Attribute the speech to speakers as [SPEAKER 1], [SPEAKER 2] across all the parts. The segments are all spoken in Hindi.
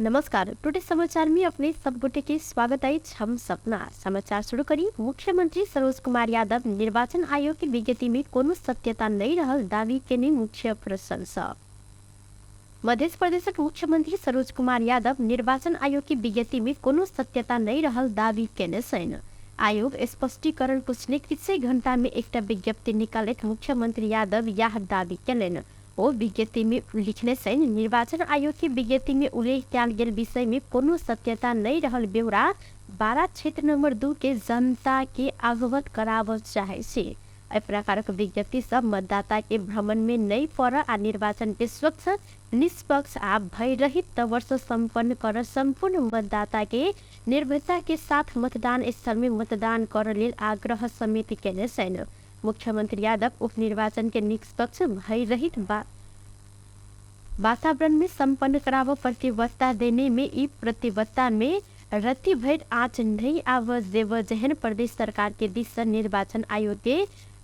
[SPEAKER 1] नमस्कार। टुडे समाचार में अपने सब गोटे के स्वागत है। हम सपना समाचार शुरू करी। मुख्यमंत्री सरोज कुमार यादव निर्वाचन आयोग की विज्ञप्ति में कोनो सत्यता नहीं रहल दावी के मुख्य प्रशंसा। मध्य प्रदेश मुख्यमंत्री सरोज कुमार यादव निर्वाचन आयोग की विज्ञप्ति में कोनो सत्यता नहीं रहल दावी केने छैन। आयोग स्पष्टीकरण पूछने किछै घंटा में एक विज्ञप्ति निकालत मुख्यमंत्री यादव यह दावी केलन। वो विज्ञप्ति में लिखने से निर्वाचन आयोग की विज्ञप्ति में उल्लेख किया गेल विषय में कोनो सत्यता नहीं रहल ब्यौरा 12 क्षेत्र नंबर 2 के जनता के अवगत कराव चाहे से। एहि प्रकार विज्ञप्ति सब मतदाता के भ्रमण में नहीं पड़ आ निर्वाचन के स्वच्छ निष्पक्ष आ भयरहित वर्ष संपन्न कर संपूर्ण मतदाता के निर्भयता के साथ मतदान स्थल में मतदान कर लेल आग्रह समिति केने छैन। मुख्यमंत्री यादव उपनिर्वाचन के निष्पक्ष भयरहित वातावरण में संपन्न कराव प्रतिबद्धता देने में ई प्रतिबद्धता में रति भर आँच नहीं आव देव जहन प्रदेश सरकार के दिश से निर्वाचन आयोग के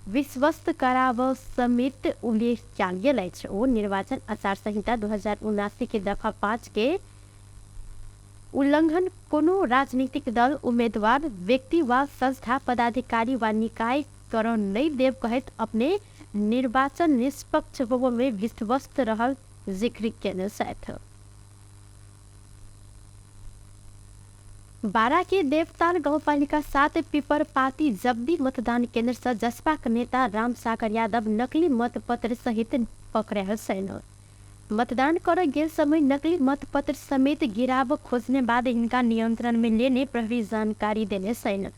[SPEAKER 1] विश्वस्त कराव समेत उल्लेख किया गेल अछि। ओ निर्वाचन आचार संहिता 2079 के दफा 5 के उल्लंघन कोनो राजनीतिक दल उम्मीदवार व्यक्ति व संस्था पदाधिकारी व निकाय कर नहीं देव कहत अपने निर्वाचन निष्पक्ष होने में विश्वस्त रहल जिक्र केने साथ। 12 के देवताल गाउँपालिका 7 पिपर पाती जब्दी मतदान केंद्र से जसपा के नेता राम सागर यादव नकली मतपत्र सहित पकड़े छैन। मतदान कर गेल समय नकली मतपत्र समेत गिराव खोजने बाद इनका नियंत्रण में लेने प्रहरी जानकारी देने छैन।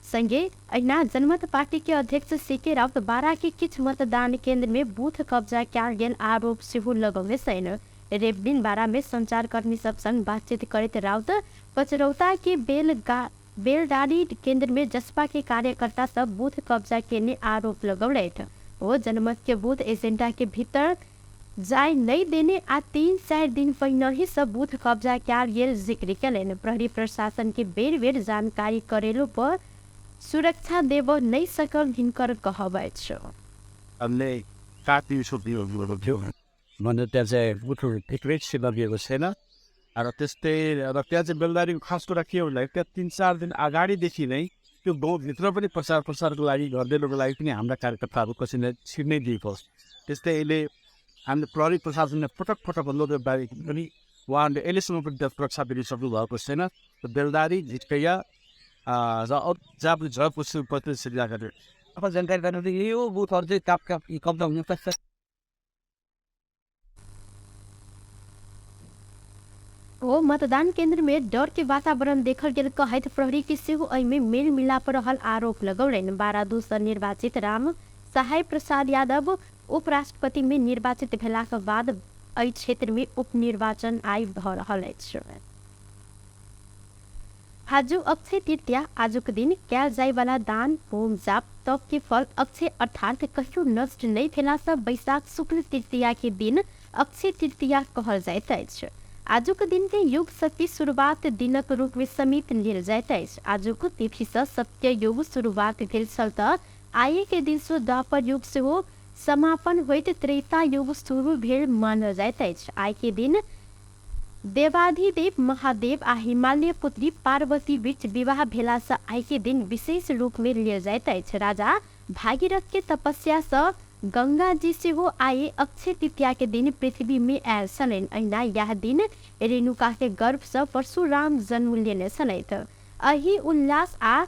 [SPEAKER 1] संगे अहिना जनमत पार्टी के अध्यक्ष सीके राउत 12 के किछ मतदान केंद्र में बूथ कब्जा किया गेल आरोप सेहो लगौने छैन। रेवडिन 12 में संचारकर्मी सब संग बातचीत करत राउत पचरौता के बेलडारी केंद्र में जसपा के कार्यकर्ता सब बूथ कब्जा केने आरोप लगौलैथ। वो जनमत के बूथ एजेंडा के भीतर जाय नहीं देने आ 3-4 दिन पहले ही सब बूथ कब्जा किया गेल जिक्र केलन। प्रहरी प्रशासन के बेर बेर जानकारी करेलो पर सुरक्षा देव नहीं सकल हिनकर कहबै छ।
[SPEAKER 2] हमले काटी सोधियो भने त्यहाँ चाहिँ बुथहरू फिक्रेट लगाएको छैन र त्यस्तै र त्यहाँ चाहिँ बेलदारीको खास कुरा के होला त्यहाँ 3-4 दिन अगाडिदेखि नै त्यो गाउँभित्र पनि प्रचारको लागि गरिदिनुको लागि पनि हाम्रा कार्यकर्ताहरू कसैले छिर्नै दिएको। त्यस्तै अहिले हामीले प्रहरी प्रशासनले पटक अनुरोध बारे पनि उहाँहरूले अहिलेसम्म पनि त्यहाँ सुरक्षा दिइसक्नु भएको छैन। बेलदारी झिटकैया र जहाँ पनि झरपुर प्रतिनिधि जिल्लाहरू
[SPEAKER 3] अब जानकारी गर्नु यो बुथहरू चाहिँ कब्जा हुन सक्छ।
[SPEAKER 1] वो मतदान केंद्र में डर के वातावरण देखल गेल कहत प्रहरी के सेहो में मेल मिलाप रहल आरोप लगौलन। 12 से निर्वाचित राम सहाय प्रसाद यादव उपराष्ट्रपति में निर्वाचित भेला के बाद एहि क्षेत्र में उपनिर्वाचन आइ भ रहल अछि। आज अक्षय तृतीया आजुक दिन कैल जाय वाला दान होम जाप तप के फल अक्षय अर्थात कहियो नष्ट नहीं भेला से बैशाख शुक्ल तृतीया के दिन अक्षय तृतीया कहल जाइत अछि। आजुक दिन के युग शक्ति शुरुआत दिनक रूप में समित लेल जाइत अछि। आजुक तिथि से सत्य युग शुरुआत भेल छल त आइ के दिन से द्वापर युग से हो समापन होइत त्रेता युग शुरू भेल मानल जाइत अछि। आइ के दिन देवाधिदेव महादेव आ हिमालय पुत्री पार्वती बीच विवाह भेला से आइ के दिन विशेष रूप में लिया जाइत अछि। राजा भागीरथ के तपस्या से गंगा जी से हो आए अक्षय तृतीया के दिन पृथ्वी में आयल छलैन। अहिना यह दिन रेणुका के गर्भ से परशुराम जन्म लेने छलैथ। अही उल्लास आ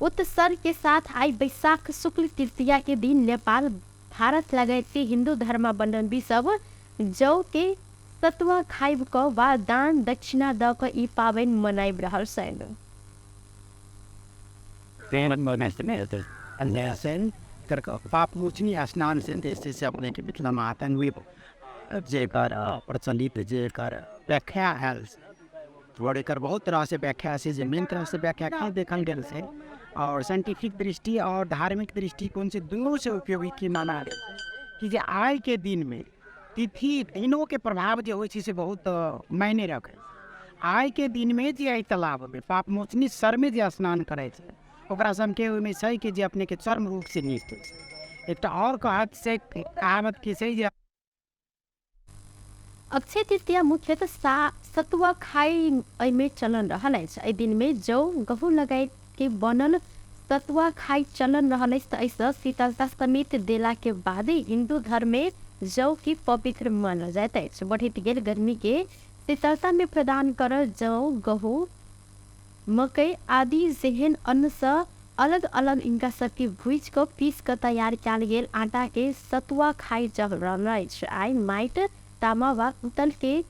[SPEAKER 1] उत्सर्ग के साथ आई बैशाख शुक्ल तृतीया के दिन नेपाल भारत लगायत के हिंदू धर्मावलंबी सब जौ के तत्व खाइब क वा दान दक्षिणा द क ई पावन मनाइब रहल छैन।
[SPEAKER 3] पाप मोचनी स्नान से जैसे अपने के मिथिला में आतंकवी जेकर प्रचलित जेकर व्याख्या है एकर बहुत तरह से व्याख्या से मेन तरह से व्याख्या कहाँ देखल गेल से और साइंटिफिक दृष्टि और धार्मिक दृष्टिकोण से दोनों से उपयोगी की माना कि जे आय के दिन में तिथि दिनों के प्रभाव जो हो से बहुत मायने रखे। आय के दिन में जे आई तालाब में पाप मोचनी सर में जे स्नान करे ओकरा समके ओहिमे छै कि जे अपने के चर्म रोग से नीक एक और कहत से कहावत की छै जे
[SPEAKER 1] अक्षय तृतीया मुख्यतः सतुआ खाई में चलन रहल अछि। एहि दिन में जौ गहूँ लगाए के बनल सतुआ खाई चलन रहल अछि। तो ऐसा शीतलता समेत देला के बाद हिंदू धर्म में जौ की पवित्र मानल जाता है। बढ़ित गेल गर्मी के शीतलता में प्रदान कर जौ गहूँ मकई आदि जेहन अन्न से अलग अलग इनका सबके भूज को पीस कर तैयार कल गेल आटा के सतुआ खाई चल रहा है। आई माइट तामा व उतल के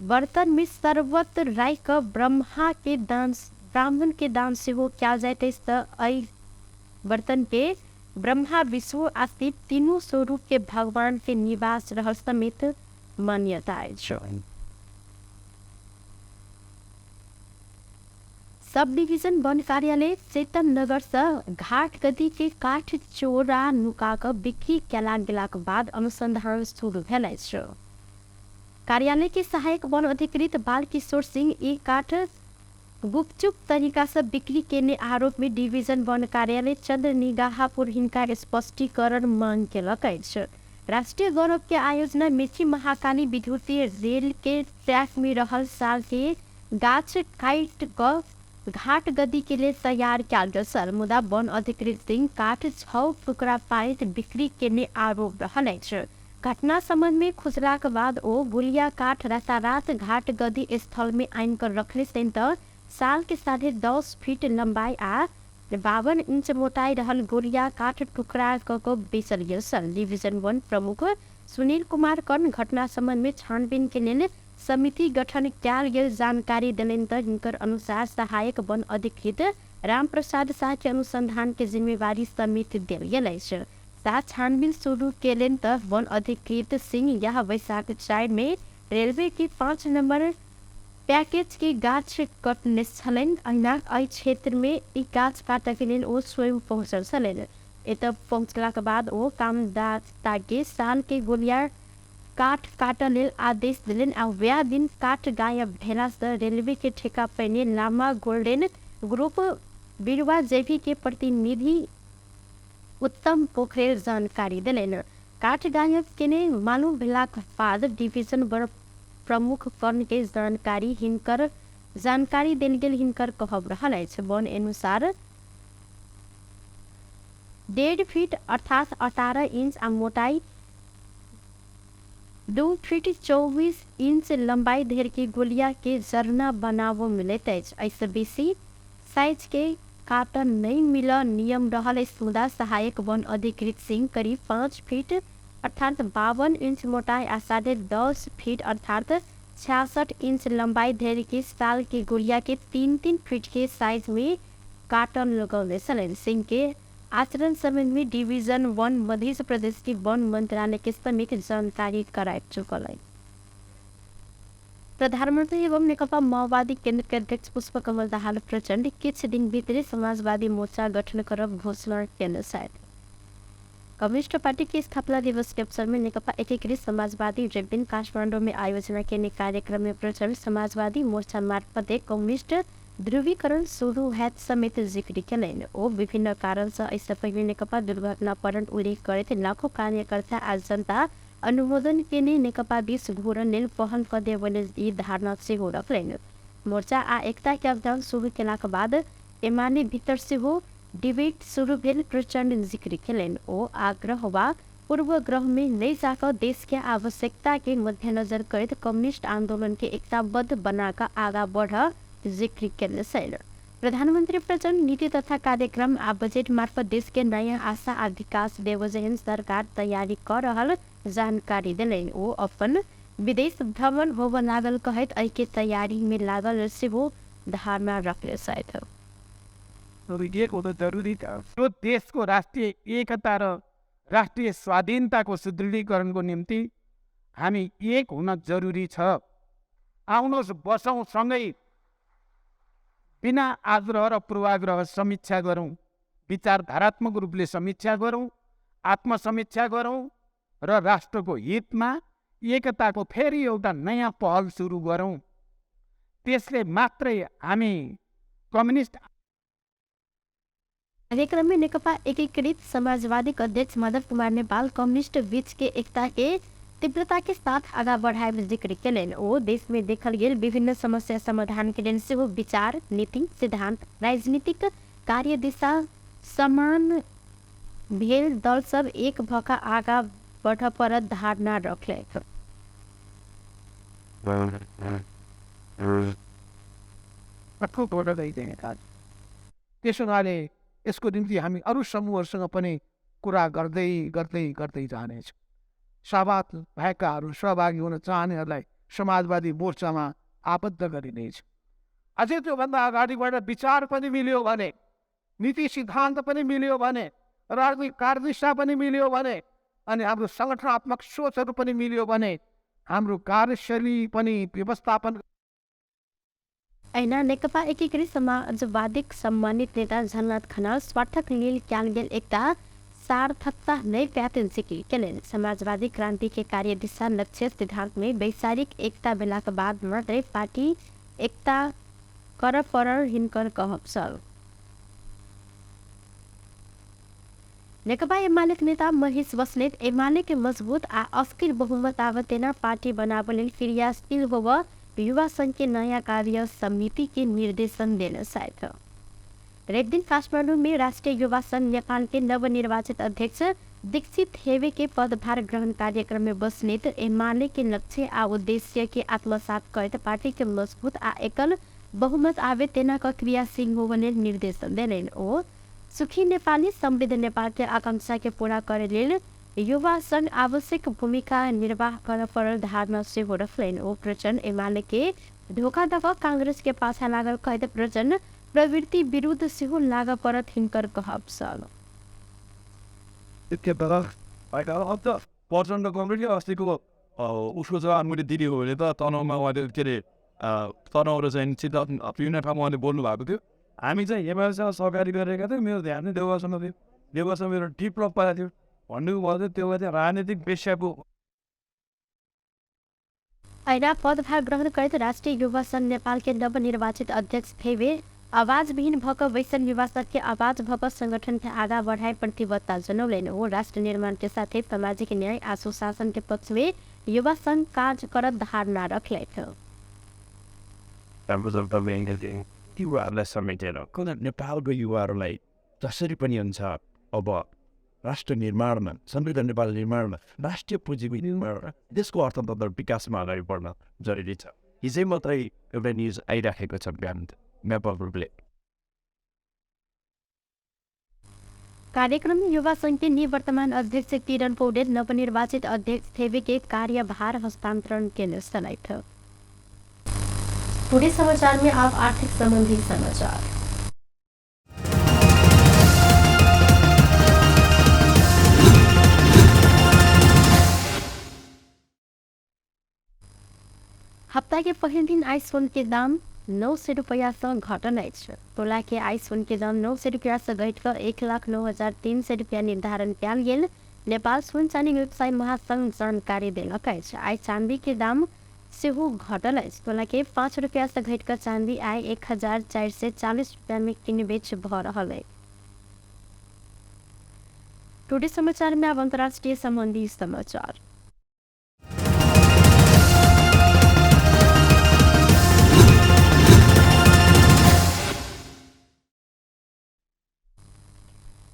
[SPEAKER 1] बर्तन में शरबत राय का ब्राह्मण के दान से हो क्या जाते बर्तन के ब्रह्मा विष्णु आदि तीनों स्वरूप के भगवान के निवास रह समेत मान्यता है। सब डिवीजन वन कार्यालय चेतन नगर से घाट गदी के काठ चोरा नुका कर बिक्री कला गेला के बाद अनुसंधान शुरू भेल अछि। कार्यालय के सहायक वन अधिकृत बाल किशोर सिंह ई काठ गुपचुप तरीका से बिक्री केने आरोप में डिवीजन वन कार्यालय चंद्र निगाहपुर हिनका स्पष्टीकरण मांग केलक अछि। राष्ट्रीय गौरव के आयोजना मेची महाकाली विद्युतीय रेल के ट्रैक में रहल साल के गाछ काट क घाट गदी के लिए तैयार कल गेल छल। मुदा वन अधिकृत सिंह काठ 6 टुकड़ा पाइत बिक्री केने आरोप रहल अछि। घटना संबंध में खुजला के बाद ओ गुलिया काठ रातारात घाट गदी स्थल में आन कर रखले त साल के 10.5 फीट लंबाई आ 52 इंच मोटाई रहल गुलिया काठ टुकड़ा को बेचल गेल छल। डिवीजन वन प्रमुख सुनील कुमार कर्ण घटना संबंध में छानबीन के लिए समिति गठन कल गेल जानकारी दिलन त हिनकर अनुसार सहायक वन अधिकृत राम प्रसाद शाह के अनुसंधान के जिम्मेवारी समिति देल गेल अछि। साथ छानबीन शुरू केलन त वन अधिकृत सिंह यह वैशाख 4 में रेलवे की 5 नंबर पैकेज के गाछ कटने छलन। अहिना एहि क्षेत्र में ई गाछ काटे के लेल ओ स्वयं पहुंचल छलन। एतऽ पहुंचला के बाद ओ कामदाता के साल के गोलियार काठ काटल लेल आदेश दिलन आ वह दिन काठ गायब भेला से रेलवे के ठेका पैने लामा गोल्डन ग्रुप बिरुवा जेपी के प्रतिनिधि उत्तम पोखरेल जानकारी दिलन। काठ गायब केने मालूम भेला के बाद डिवीजन वन प्रमुख कर्ण के जानकारी देल गेल हिनकर कहब रहल अछि। वन अनुसार 1.5 फीट अर्थात 18 इंच आ मोटाई 2 फीट 24 इंच लंबाई धरि के गोलिया के जरना बनावो मिलत अछि। ऐसे बेसी साइज के काटन नहीं मिल नियम रहल अछि। मुदा सहायक वन अधिकृत सिंह करीब 5 फीट अर्थात 52 इंच मोटाई आ 10.5 फीट अर्थात 66 इंच लंबाई धरि के साल के गोलिया के 3-3 फीट के साइज में काटन लगौले छलन। सिंह के आचरण संबंध में डिवीजन वन मध्य प्रदेश के वन मंत्रालय के समेत जानकारी कराए चुकल है। प्रधानमंत्री एवं नेकपा माओवादी केंद्र के अध्यक्ष पुष्पकमल दाहाल प्रचंड किछ दिन भीतर समाजवादी मोर्चा गठन करब घोषणा केने छथि। कम्युनिस्ट पार्टी के स्थापना दिवस के अवसर में नेकपा एकीकृत समाजवादी रेबिन काठमांडू में आयोजना के कार्यक्रम में प्रचंड समाजवादी मोर्चा मार्फत कम्युनिस्ट ध्रुवीकरण शुरू हैत समेत जिक्र केलनि। ओ विभिन्न कारण से ऐसे पहले नेकपा दुर्घटना पर उल्लेख करते लाखों कार्यकर्ता आ जनता अनुमोदन केने नेकपा बीच घूरन लेल पहल क देबनि ई धारणा सेहो रखलनि। मोर्चा आ एकता के अभियान शुरू केला के बाद एमाले भीतर से हो डिबेट शुरू भेल प्रचंड जिक्र केलनि। ओ आग्रह वा पूर्वग्रह में नहीं जाकर देश के आवश्यकता के मद्देनजर करते कम्युनिस्ट आंदोलन के एकताबद्ध बनाकर आगा बढ़ जिक्र केले छल। प्रधानमंत्री प्रचंड नीति तथा कार्यक्रम आ बजट मार्फत देश के नया आशा आ विकास देव जेहन सरकार तैयारी कर रहल जानकारी दिलनि। ओ अपन विदेश भ्रमण होबऽ लागल कहत एहि के तैयारी में लागल सेहो धारणा रखले छथि।
[SPEAKER 4] जरूरी जो देश को राष्ट्रीय एकता र राष्ट्रीय स्वाधीनता को सुदृढीकरण को निम्ति हामी एक हुन जरूरी छ। आउनुहोस् बसौं सँगै बिना आग्रह र पूर्वाग्रह समीक्षा गरौँ, विचारधारात्मक रूपले समीक्षा गरौँ, आत्मसमीक्षा गरौँ र राष्ट्रको हितमा एकताको फेरि एउटा नयाँ पहल सुरु गरौँ। त्यसले मात्रै हामी कम्युनिस्ट
[SPEAKER 1] कार्यक्रम में नेकपा एकीकृत समाजवादी अध्यक्ष माधव कुमार नेपाल कम्युनिस्ट बीच के एकता के तीव्रता के साथ आगा बढ़ाए जिक्र केलनि। ओ देश में देखल गेल विभिन्न समस्या समाधान के लेल सेहो विचार, नीति, सिद्धांत, राजनीतिक कार्य दिशा समान भेल दल सब एक भका आगा बढ़ पर धारणा रखले।
[SPEAKER 4] त्यसो हुनाले यसको निम्ति हामी अरू समूहहरूसँग पनि कुरा गर्दै गर्दै गर्दै जानेछौँ। सहभागी भएकाहरू, सहभागी हुन चाहनेहरूलाई समाजवादी मोर्चामा आबद्ध गरिनेछ। अझै त्योभन्दा अगाडि बढेर विचार पनि मिल्यो भने, नीति सिद्धान्त पनि मिल्यो भने, राजनीतिक कार्यदिशा पनि मिल्यो भने, अनि हाम्रो सङ्गठनात्मक सोचहरू पनि मिल्यो भने हाम्रो कार्यशैली पनि व्यवस्थापन।
[SPEAKER 1] ऐना नेकपा एकीकृत समाजवादी सम्मानित नेता झलनाथ खनाल स्वार्थक लेल क्याल गेल एकता सार्थकता नै प्याटर्न जिक्र केलनि। समाजवादी क्रांति के कार्य दिशा, लक्ष्य, सिद्धांत में वैचारिक एकता भेलाका बाद मात्रै पार्टी एकता कर पर हिनकर कहब छल। नेकपा एमालेक नेता महेश बस्नेत एमाले के मजबूत आ अस्थिर बहुमत आवतेना पार्टी बनावे लेल क्रियाशील होव युवा संघ के नया कार्य समिति के निर्देशन देना चाहते। एक दिन काठमाडौँ में राष्ट्रीय युवा संघ नेपाल के नवनिर्वाचित अध्यक्ष दीक्षित हेवे के पदभार ग्रहण कार्यक्रम में बस्नेत एमाले के लक्ष्य आ उद्देश्य के आत्मसात करते पार्टी के मजबूत आ एकल बहुमत आवे तेना का क्रियाशील होने निर्देशन देने। ओ सुखी नेपाली समृद्ध नेपाल के आकांक्षा के पूरा करे लेल युवा संघ आवश्यक भूमिका निर्वाह कर परल धारणा से हो रखलेन। ओ प्रचंड एमाले के धोखा दफा कांग्रेस के पाछा लागल कहते प्रचंड प्रवृत्ति विरुद्ध सेहो लाग परत हिनकर कहब छल।
[SPEAKER 2] प्रचण्ड कमरेडले अस्तिको उसको जवाब मैले दिने हो भने त तनहुमा उहाँले के अरे तनहुँ र चाहिँ सिद्ध युनियन ठाउँमा उहाँले बोल्नु भएको थियो। हामी चाहिँ एमालेसँग सहकारी गरेका थियौँ, मेरो ध्यान नै देउवासँग थियो, देउवासँग मेरो डिप्लप पाएको थियो भन्नुभयो चाहिँ त्यो चाहिँ राजनीतिक वेश्याको।
[SPEAKER 1] ऐना पदभार ग्रहण करते राष्ट्रीय युवा संघ नेपाल के नवनिर्वाचित अध्यक्ष थेवे आवाज विहीन भक वैसन युवा संघ के आवाज भक संगठन के आगा बढ़ाए प्रतिबद्धता जनौलेन। वो राष्ट्र निर्माण के साथ ही सामाजिक न्याय आ सुशासन के पक्ष में युवा संघ कार्य कर धारणा रखले थे।
[SPEAKER 2] युवाहरूलाई समेटेर नेपालको युवाहरूलाई जसरी पनि हुन्छ अब राष्ट्र निर्माणमा, समृद्ध नेपाल निर्माणमा, राष्ट्रिय पुँजीको निर्माणमा, देशको अर्थतन्त्र विकासमा अगाडि बढ्न जरुरी छ। हिजै मात्रै एउटा न्युज आइराखेको छ बिहान म्यापले।
[SPEAKER 1] कार्यक्रम में युवा संघ के निवर्तमान अध्यक्ष किरण पौडेल नवनिर्वाचित अध्यक्ष थेवे के कार्यभार हस्तांतरण के लिए थे। टुडे समाचार में आप आर्थिक संबंधी समाचार। हफ्ता के पहले दिन आईफोन के दाम 900 रुपया से घटन है। तोला के आईफोन के दाम 900 रुपया से घटकर 1,09,300 रुपया निर्धारण किया गेल। नेपाल सोन चांदी व्यवसाय महासंघ जानकारी दिलक है। आई चांदी के दाम सेहो घटल है। तोला के 5 रुपया से घटकर चांदी आई 1,440 रुपया में किनबेच भ रहा है। टुडे समाचार में अब अंतर्राष्ट्रीय संबंधी समाचार।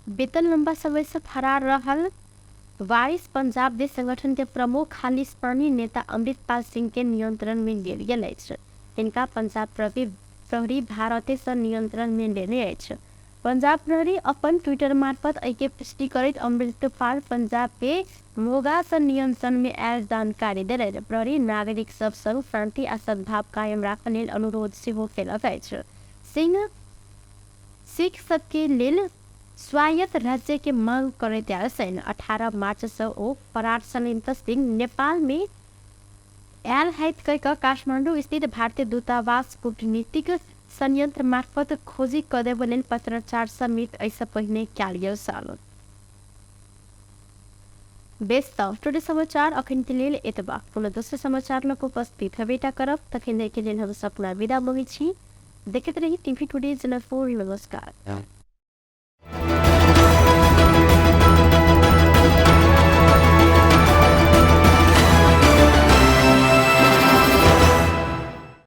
[SPEAKER 1] वेतन लंबा समय से फरार रहल वारिस पंजाब देश संगठन के प्रमुख खालिस्तानी नेता अमृतपाल सिंह के नियंत्रण में लेल गेल अछि। इनका पंजाब प्रहरी भारते से नियंत्रण में लेने अछि। पंजाब प्रहरी अपन ट्विटर मार्फत एके पुष्टि करैत अमृतपाल पंजाब के मोगा से नियंत्रण में आयल जानकारी देले। प्रहरी नागरिक सब संग शांति आ सद्भाव कायम राखय लेल अनुरोध सेहो केलक अछि। सिंह सिख सबके लेल स्वायत्त राज्य के मांग करते आयल। 18 मार्च से ओ फरार सलिंत सिंह नेपाल में आयल हैत कह काठमाडौँ स्थित भारतीय दूतावास कूटनीतिक संयंत्र मार्फत खोजी कदेब लेल पत्राचार समेत ऐसा पहिने क्याल गेल साल। बेस्ट टुडे समाचार अखन के लेल एतबा। पुनः दोसर समाचार में उपस्थित हेबेटा करब। तखन के लेल हम सपना विदा मंगै छी। देखते रही टीवी टुडे जनकपुर। नमस्कार।